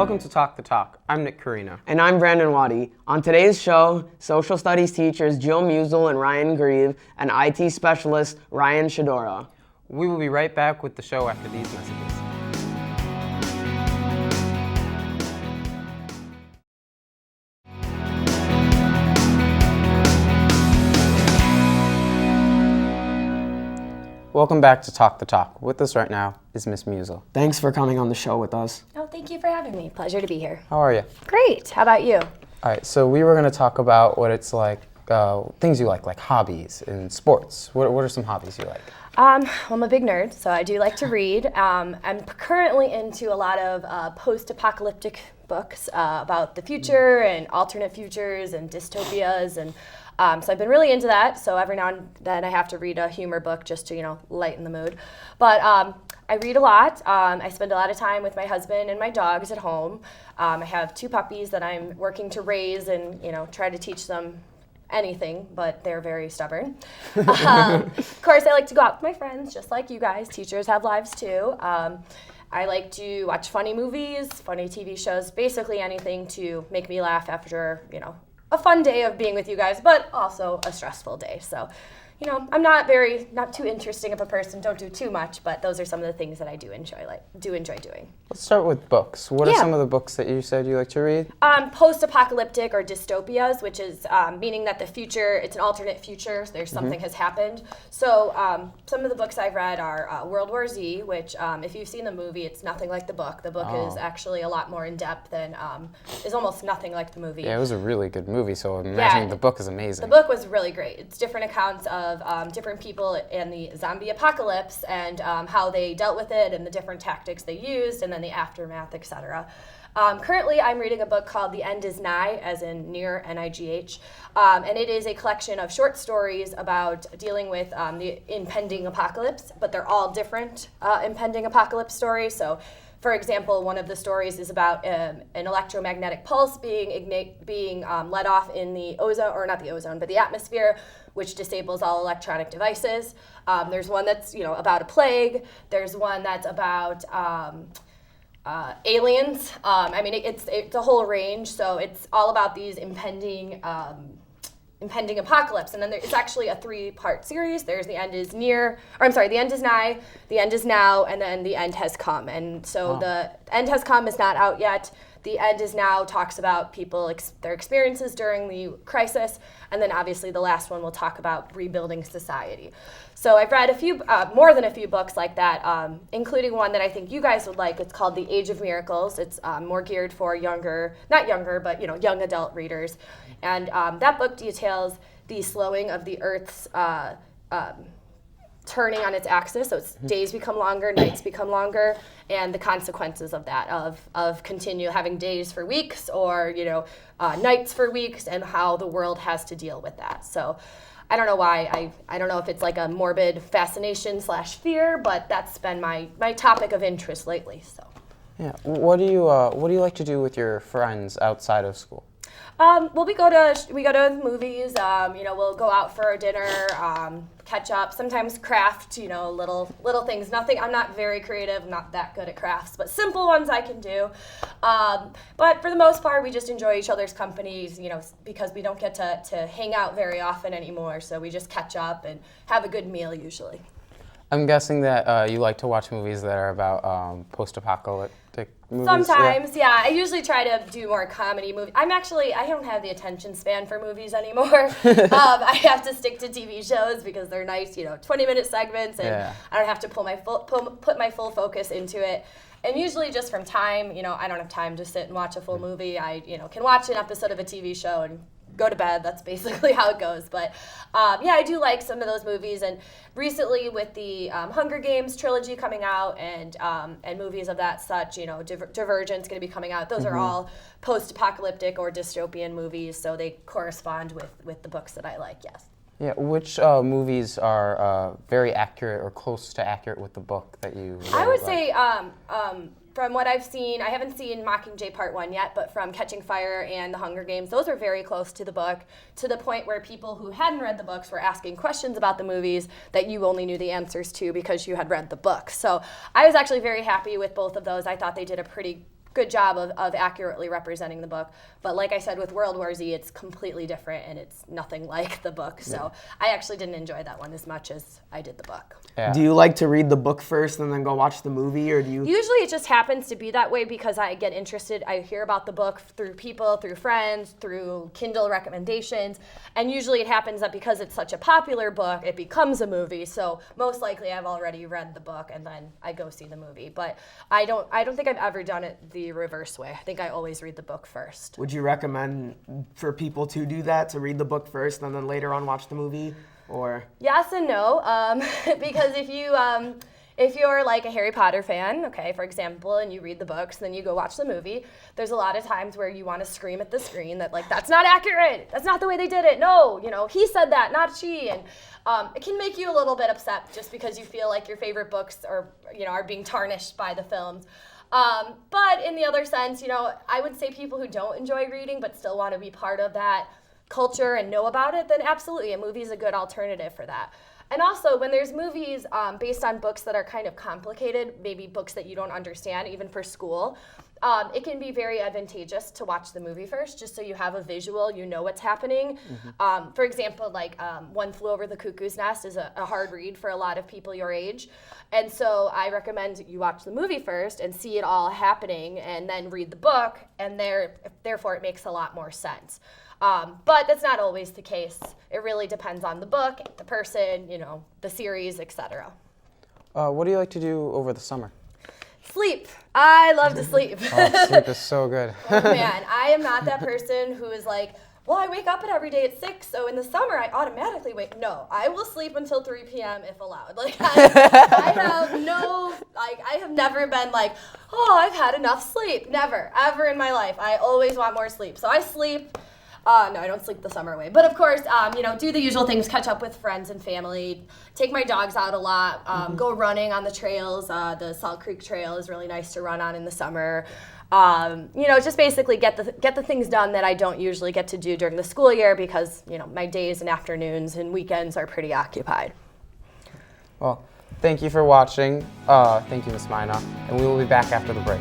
Welcome to Talk the Talk. I'm Nick Quarino. And I'm Brandan Ouadi. On today's show, social studies teachers Jill Musil and Ryan Grieve and IT specialist Ryan Chodora. We will be right back with the show after these messages. Welcome back to Talk the Talk. With us right now is Miss Musil. Thanks for coming on the show with us. Oh, thank you for having me. Pleasure to be here. How are you? Great. How about you? All right, so we were going to talk about what it's like, things you like hobbies and sports. What are some hobbies you like? Well, I'm a big nerd, so I do like to read. I'm currently into a lot of post-apocalyptic books about the future and alternate futures and dystopias, and so I've been really into that. So every now and then I have to read a humor book just to, lighten the mood. But I read a lot. I spend a lot of time with my husband and my dogs at home. I have 2 puppies that I'm working to raise and, try to teach them anything, but they're very stubborn. Of course, I like to go out with my friends, just like you guys. Teachers have lives too. I like to watch funny movies, funny TV shows, basically anything to make me laugh after, a fun day of being with you guys, but also a stressful day. So, I'm not too interesting of a person, don't do too much, but those are some of the things that I do enjoy doing. Let's start with books. What are some of the books that you said you like to read? Post-apocalyptic or dystopias, which is meaning that the future, it's an alternate future, there's something has happened. So some of the books I've read are World War Z, which if you've seen the movie, it's nothing like the book. The book is actually a lot more in-depth and is almost nothing like the movie. Yeah, it was a really good movie, so I'm imagining the book is amazing. The book was really great. It's different accounts of different people in the zombie apocalypse and how they dealt with it and the different tactics they used and then the aftermath, etc. Currently, I'm reading a book called The End Is Nigh, as in near, N-I-G-H, and it is a collection of short stories about dealing with the impending apocalypse, but they're all different impending apocalypse stories. So, for example, one of the stories is about an electromagnetic pulse being let off in the ozone, or not the ozone, but the atmosphere, which disables all electronic devices. There's one that's about a plague. There's one that's about aliens. It's a whole range. So it's all about these impending apocalypse. And then it's actually a 3-part series. There's The End Is Nigh, The End Is Now, and then The End Has Come. And so The End Has Come is not out yet. The End Is Now talks about people, their experiences during the crisis, and then obviously the last one will talk about rebuilding society. So I've read more than a few books like that, including one that I think you guys would like. It's called The Age of Miracles. It's more geared for young adult readers. And that book details the slowing of the Earth's turning on its axis, so its days become longer, nights become longer, and the consequences of that, of continue having days for weeks or nights for weeks, and how the world has to deal with that. So I don't know why, I don't know if it's like a morbid fascination / fear, but that's been my topic of interest lately. So yeah, what do you like to do with your friends outside of school? Well, we go to movies. We'll go out for dinner, catch up. Sometimes craft. Little things. Nothing. I'm not very creative. I'm not that good at crafts, but simple ones I can do. But for the most part, we just enjoy each other's companies. Because we don't get to hang out very often anymore. So we just catch up and have a good meal usually. I'm guessing that you like to watch movies that are about post-apocalyptic movies. Sometimes, yeah. I usually try to do more comedy movies. I don't have the attention span for movies anymore. I have to stick to TV shows because they're nice, 20-minute segments, and I don't have to put my full focus into it. And usually just from time, I don't have time to sit and watch a full movie. I, can watch an episode of a TV show and go to bed. That's basically how it goes. But I do like some of those movies. And recently with the Hunger Games trilogy coming out and movies of that such, Divergent's going to be coming out. Those are all post-apocalyptic or dystopian movies, so they correspond with the books that I like, yes. Yeah, which movies are very accurate or close to accurate with the book that you really I would like? say from what I've seen, I haven't seen Mockingjay Part 1 yet, but from Catching Fire and The Hunger Games, those are very close to the book, to the point where people who hadn't read the books were asking questions about the movies that you only knew the answers to because you had read the book. So I was actually very happy with both of those. I thought they did a pretty good job of accurately representing the book. But like I said, with World War Z, it's completely different and it's nothing like the book. So I actually didn't enjoy that one as much as I did the book. Yeah. Do you like to read the book first and then go watch the movie, or do you? Usually it just happens to be that way because I get interested. I hear about the book through people, through friends, through Kindle recommendations. And usually it happens that because it's such a popular book, it becomes a movie. So most likely I've already read the book and then I go see the movie. But I don't think I've ever done it the reverse way. I think I always read the book first. Would you recommend for people to do that, to read the book first and then later on watch the movie, or? Yes and no, because if you're like a Harry Potter fan, okay, for example, and you read the books, then you go watch the movie, there's a lot of times where you want to scream at the screen that, like, that's not accurate, that's not the way they did it, no, he said that, not she, and it can make you a little bit upset just because you feel like your favorite books are being tarnished by the films. But in the other sense, I would say people who don't enjoy reading but still want to be part of that culture and know about it, then absolutely, a movie is a good alternative for that. And also, when there's movies based on books that are kind of complicated, maybe books that you don't understand, even for school, it can be very advantageous to watch the movie first, just so you have a visual, you know what's happening. For example, like One Flew Over the Cuckoo's Nest is a hard read for a lot of people your age. And so I recommend you watch the movie first and see it all happening, and then read the book, and therefore it makes a lot more sense. But that's not always the case. It really depends on the book, the person, the series, etc. What do you like to do over the summer? Sleep. I love to sleep. Oh, sleep is so good. Oh, man, I am not that person who is like, well, I wake up every day at 6, so in the summer I automatically wake. No, I will sleep until 3 p.m. if allowed. Like, I have never been like, oh, I've had enough sleep. Never, ever in my life. I always want more sleep. So I sleep. No, I don't sleep the summer away. But of course, do the usual things, catch up with friends and family, take my dogs out a lot, go running on the trails. The Salt Creek Trail is really nice to run on in the summer. Just basically get the things done that I don't usually get to do during the school year because, my days and afternoons and weekends are pretty occupied. Well, thank you for watching. Thank you, Ms. Mina. And we will be back after the break.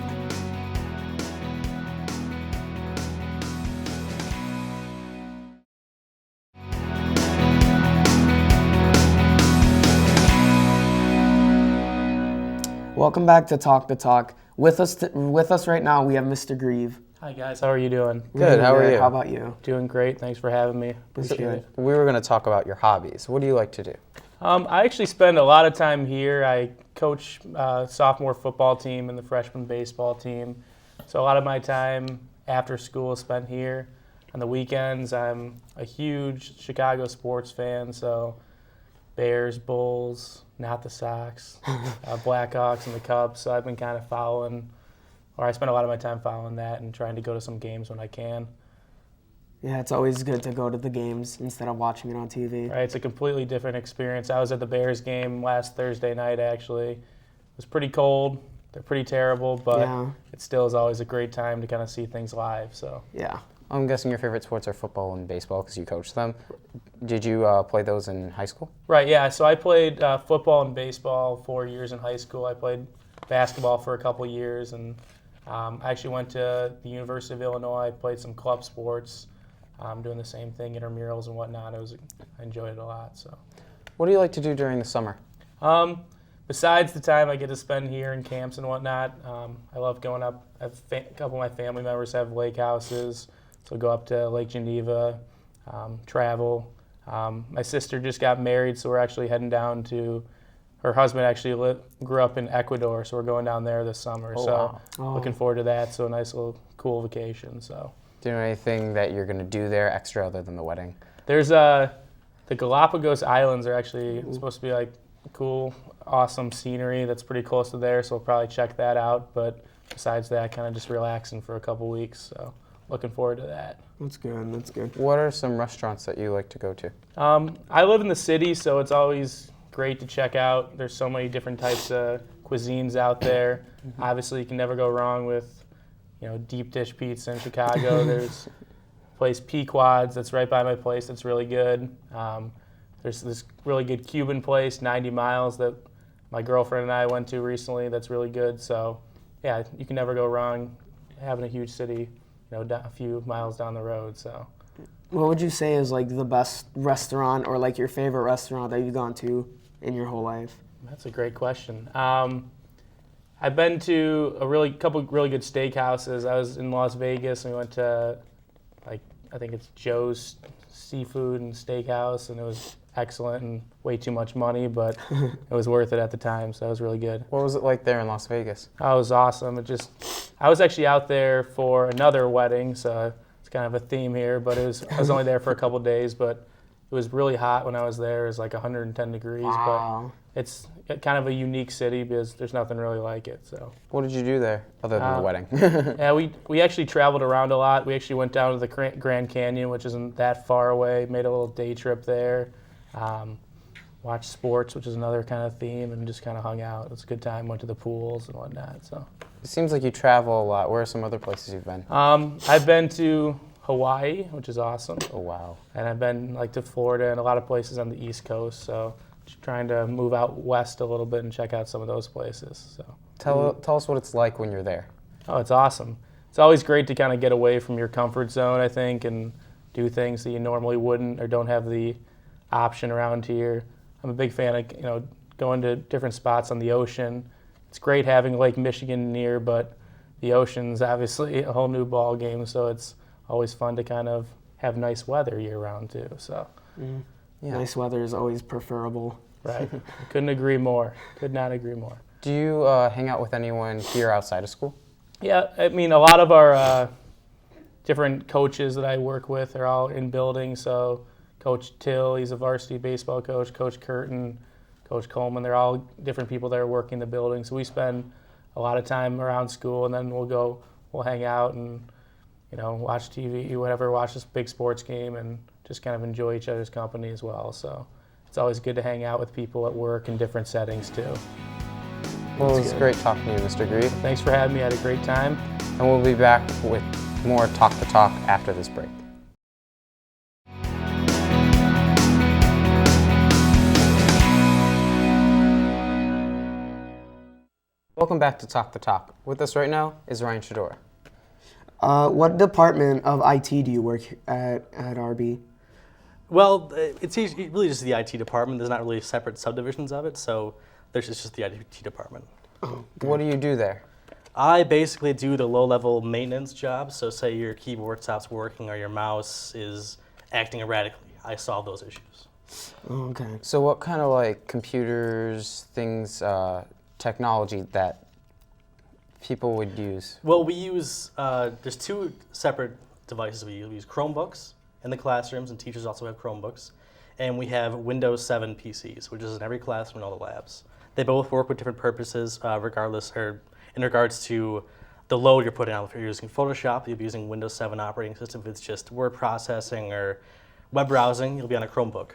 Welcome back to Talk the Talk. With us right now, we have Mr. Grieve. Hi guys, how are you doing? Good, how are you? How about you? Doing great, thanks for having me. Appreciate it. We were going to talk about your hobbies. What do you like to do? I actually spend a lot of time here. I coach sophomore football team and the freshman baseball team. So a lot of my time after school is spent here. On the weekends, I'm a huge Chicago sports fan, so Bears, Bulls, not the Sox, Blackhawks, and the Cubs. So I've been kind of I spend a lot of my time following that and trying to go to some games when I can. Yeah, it's always good to go to the games instead of watching it on TV. Right, it's a completely different experience. I was at the Bears game last Thursday night, actually. It was pretty cold. They're pretty terrible, but it still is always a great time to kind of see things live. So yeah. I'm guessing your favorite sports are football and baseball because you coach them. Did you play those in high school? Right, yeah. So I played football and baseball 4 years in high school. I played basketball for a couple years, and I actually went to the University of Illinois. I played some club sports, doing the same thing, intramurals and whatnot. I enjoyed it a lot. So, what do you like to do during the summer? Besides the time I get to spend here in camps and whatnot, I love going up. A couple of my family members have lake houses. So go up to Lake Geneva, travel. My sister just got married, so we're actually heading down to, her husband actually grew up in Ecuador, so we're going down there this summer. Looking forward to that, so a nice little cool vacation. So. Do you know anything that you're going to do there extra other than the wedding? There's the Galapagos Islands are actually supposed to be like cool, awesome scenery that's pretty close to there, so we'll probably check that out. But besides that, kind of just relaxing for a couple weeks. So. Looking forward to that. That's good, that's good. What are some restaurants that you like to go to? I live in the city, so it's always great to check out. There's so many different types of cuisines out there. Obviously, you can never go wrong with, deep dish pizza in Chicago. There's place Pequod's that's right by my place that's really good. There's this really good Cuban place, 90 Miles, that my girlfriend and I went to recently that's really good. So, yeah, you can never go wrong having a huge city, a few miles down the road. So, What would you say is like the best restaurant or like your favorite restaurant that you've gone to in your whole life? that's a great question. I've been to a couple really good steakhouses. I was in Las Vegas and we went to I think it's Joe's Seafood and Steakhouse, and it was excellent and way too much money, but it was worth it at the time, so it was really good. What was it like there in Las Vegas? Oh, it was awesome. I was actually out there for another wedding, so it's kind of a theme here, but I was only there for a couple days, but it was really hot when I was there. It was like 110 degrees, Wow. but it's kind of a unique city because there's nothing really like it. So. What did you do there other than the wedding? Yeah, we actually traveled around a lot. We actually went down to the Grand Canyon, which isn't that far away, made a little day trip there, watched sports, which is another kind of theme, and just kind of hung out. It was a good time, went to the pools and whatnot. So. It seems like you travel a lot. Where are some other places you've been? I've been to Hawaii, which is awesome. Oh, wow. And I've been to Florida and a lot of places on the East Coast, so just trying to move out west a little bit and check out some of those places. So Tell us what it's like when you're there. Oh, it's awesome. It's always great to kind of get away from your comfort zone, I think, and do things that you normally wouldn't or don't have the option around here. I'm a big fan of going to different spots on the ocean. It's great having Lake Michigan near, but the ocean's obviously a whole new ball game, so it's always fun to kind of have nice weather year round too. So. Yeah. Nice weather is always preferable. Right. Couldn't agree more. Could not agree more. Do you hang out with anyone here outside of school? Yeah, I mean, a lot of our different coaches that I work with are all in building. So Coach Till, he's a varsity baseball coach. Coach Curtin, Coach Coleman, they're all different people that are working the building. So we spend a lot of time around school, and then we'll hang out and watch TV, whatever, watch this big sports game, and just kind of enjoy each other's company as well. So it's always good to hang out with people at work in different settings too. Well, it was great talking to you, Mr. Grieve. Thanks for having me. I had a great time. And we'll be back with more Talk the Talk after this break. Welcome back to Talk the Talk. With us right now is Ryan Chodora. What department of IT do you work at RB? Well, it's really just the IT department. There's not really separate subdivisions of it, so there's just the IT department. Oh, What do you do there? I basically do the low-level maintenance job, so say your keyboard stops working or your mouse is acting erratically. I solve those issues. Okay. So what kind of computers, things, technology that people would use? Well, we use, there's two separate devices we use. We use Chromebooks in the classrooms, and teachers also have Chromebooks. And we have Windows 7 PCs, which is in every classroom in all the labs. They both work with different purposes, in regards to the load you're putting on. If you're using Photoshop, you'll be using Windows 7 operating system. If it's just word processing or web browsing, you'll be on a Chromebook.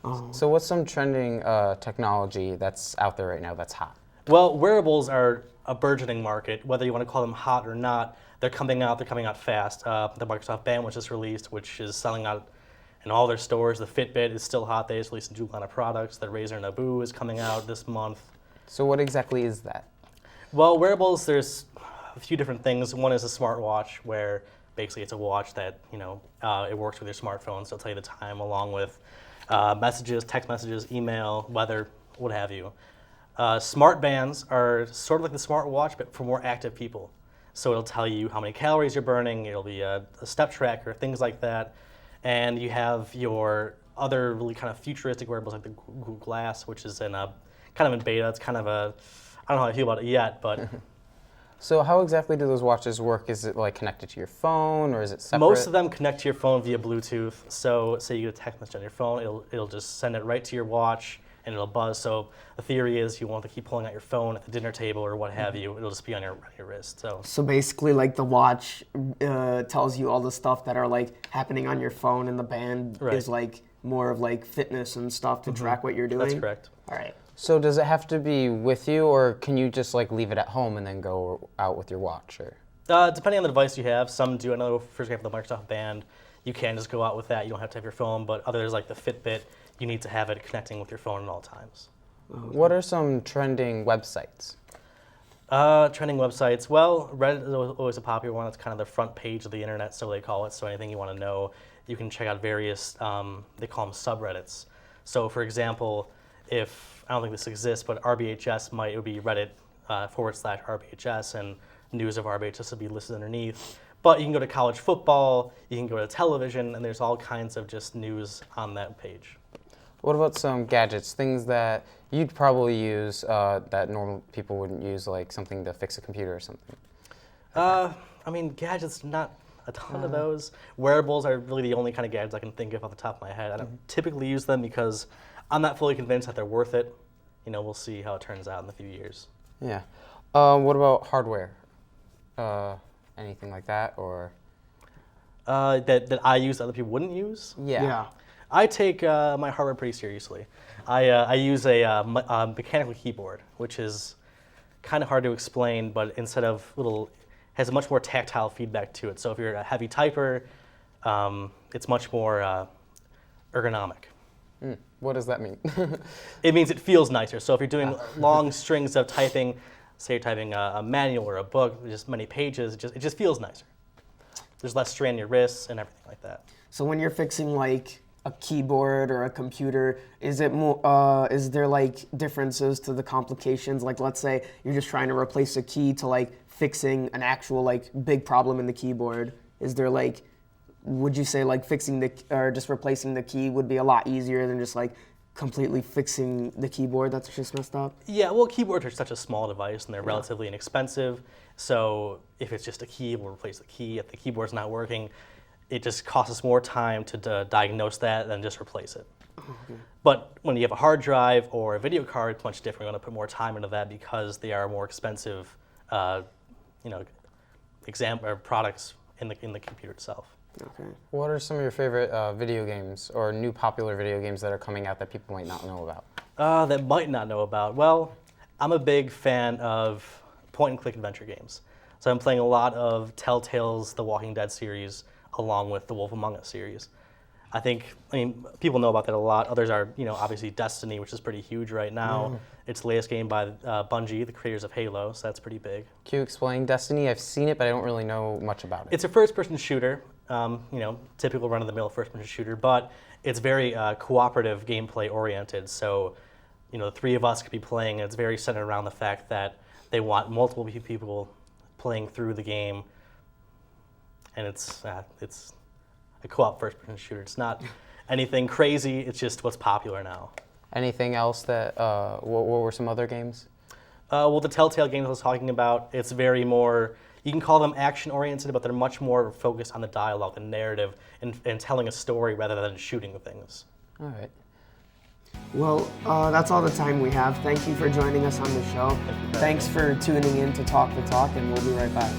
Oh. So what's some trending technology that's out there right now that's hot? Well, wearables are a burgeoning market. Whether you want to call them hot or not, they're coming out fast. The Microsoft Band was just released, which is selling out in all their stores. The Fitbit is still hot. They just released a new line of products. The Razer Naboo is coming out this month. So what exactly is that? Well, wearables, there's a few different things. One is a smartwatch, where basically it's a watch that, it works with your smartphone, so it'll tell you the time along with messages, text messages, email, weather, what have you. Smart bands are sort of like the smartwatch, but for more active people. So it'll tell you how many calories you're burning, it'll be a step tracker, things like that. And you have your other really kind of futuristic wearables like the Google Glass, which is kind of in beta. It's kind of I don't know how I feel about it yet, but So how exactly do those watches work? Is it connected to your phone, or is it separate? most of them connect to your phone via Bluetooth. So say you get a text message on your phone, it'll just send it right to your watch and it'll buzz. So the theory is you won't have to keep pulling out your phone at the dinner table or what have you. It'll just be on your wrist. So basically, the watch tells you all the stuff that are happening on your phone, and the band Right. is more of fitness and stuff to track what you're doing. That's correct. All right. So does it have to be with you, or can you just leave it at home and then go out with your watch? Or Depending on the device you have, some do. I know, for example, the Microsoft Band, you can just go out with that. You don't have to have your phone, but others like the Fitbit, you need to have it connecting with your phone at all times. what are some trending websites? Trending websites. Well, Reddit is always a popular one. It's kind of the front page of the internet, so they call it. So anything you want to know, you can check out various, they call them subreddits. So for example, if, I don't think this exists, but RBHS it would be Reddit /RBHS, and news of RBHS would be listed underneath. But you can go to college football, you can go to television, and there's all kinds of just news on that page. What about some gadgets, things that you'd probably use that normal people wouldn't use, like something to fix a computer or something? I mean, gadgets, not a ton of those. Wearables are really the only kind of gadgets I can think of off the top of my head. I don't typically use them because I'm not fully convinced that they're worth it. You know, we'll see how it turns out in a few years. Yeah. What about hardware? Anything like that, or? That I use that other people wouldn't use? Yeah. I take my hardware pretty seriously. I use a mechanical keyboard, which is kind of hard to explain, but instead of has a much more tactile feedback to it. So if you're a heavy typer, it's much more ergonomic. What does that mean? It means it feels nicer. So if you're doing long strings of typing, say you're typing a manual or a book, just many pages, it just feels nicer. There's less strain in your wrists and everything like that. So when you're fixing like a keyboard or a computer, is there like differences to the complications? Like let's say you're just trying to replace a key to like fixing an actual like big problem in the keyboard. Is there like, would you say like fixing or just replacing the key would be a lot easier than just like completely fixing the keyboard that's just messed up? Yeah, well, keyboards are such a small device and they're relatively inexpensive. So if it's just a key, we'll replace the key. If the keyboard's not working, it just costs us more time to diagnose that than just replace it. Okay. But when you have a hard drive or a video card, it's much different. We're going to put more time into that because they are more expensive, products in the computer itself. Okay. What are some of your favorite video games or new popular video games that are coming out that people might not know about? That might not know about. Well, I'm a big fan of point-and-click adventure games. So I'm playing a lot of Telltale's The Walking Dead series along with the Wolf Among Us series. I mean, people know about that a lot. Others are, obviously Destiny, which is pretty huge right now. It's the latest game by Bungie, the creators of Halo, so that's pretty big. Can you explain Destiny? I've seen it, but I don't really know much about it. It's a first-person shooter, typical run-of-the-mill first-person shooter, but it's very cooperative gameplay oriented. So, the three of us could be playing, and it's very centered around the fact that they want multiple people playing through the game, and it's a co-op first-person shooter. It's not anything crazy. It's just what's popular now. Anything else that? What were some other games? Well, the Telltale games I was talking about, it's very more. You can call them action-oriented, but they're much more focused on the dialogue, the narrative, and telling a story rather than shooting things. All right. Well, that's all the time we have. Thank you for joining us on the show. Thanks for tuning in to Talk the Talk, and we'll be right back.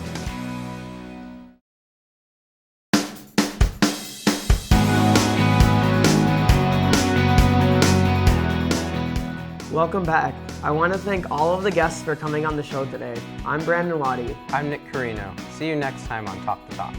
Welcome back. I want to thank all of the guests for coming on the show today. I'm Brandan Ouadi. I'm Nick Quarino. See you next time on Talk the Talk.